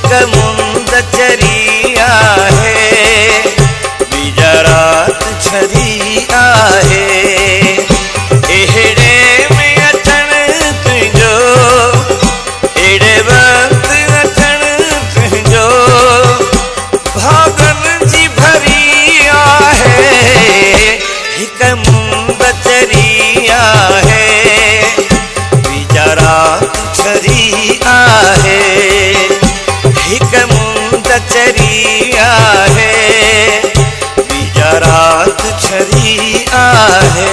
हिक मुंद चरी आहे बीजा रात छरी आहे एड़े में अचण तुझो एड़े वक्त अचण तुझो भागन जी भरी आहे हिक मुंद चरी आहे बीजा रात छरी आहे हिक मुंद चरी आहे बीजा रात छरी आहे।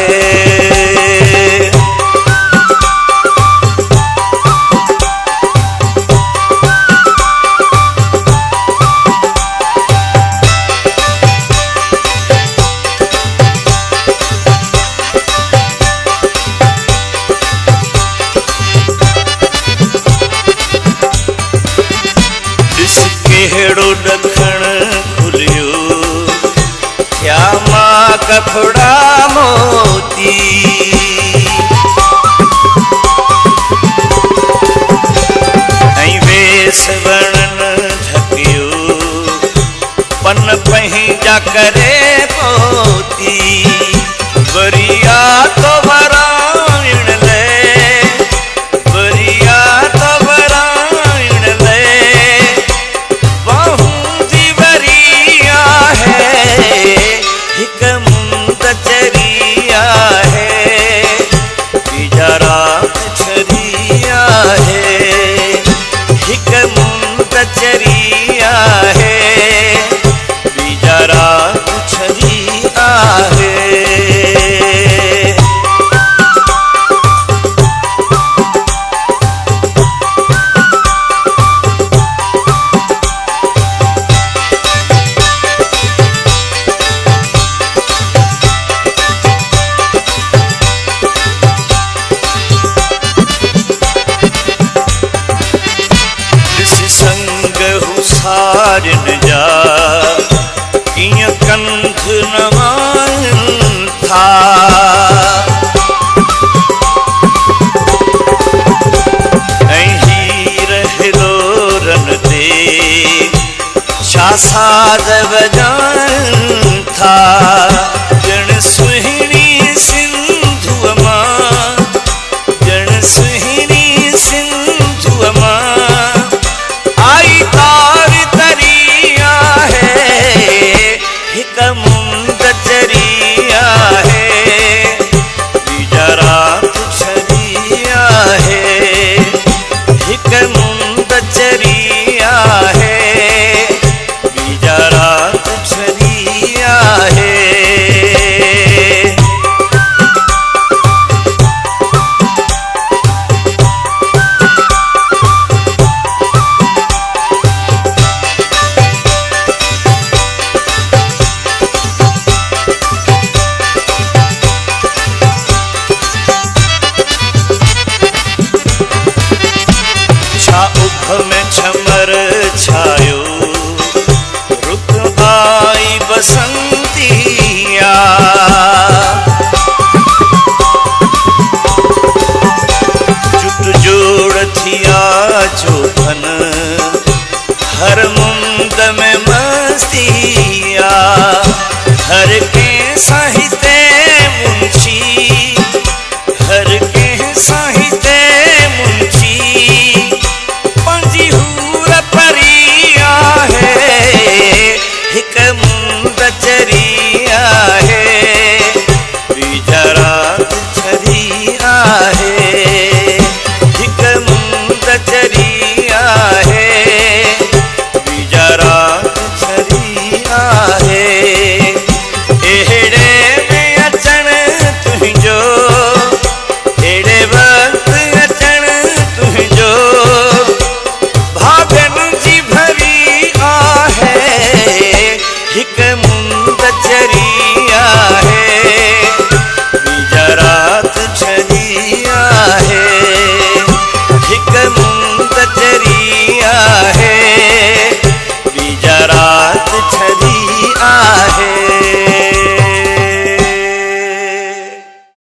केड़ो दखण खुलियो क्या मां कपड़ा मोती ऐं वेस वणन ढकियो पन पंहिंजा करे पोती वरिया तो वराइण ले वरिया तो वराइण ले हिक मुंद चरी आहे बीजा रात छरी आहे हिक मुंद चरी आहे बीजा रात छरी आहे। सारिन जा कियां कंठ नवाइन था ऐं हीर हिलोरन ते छा साज़ वॼाइन था ॼण सुहिणी सिंधुअ मां ॼण सुहिणी सिंधुअ मां आई था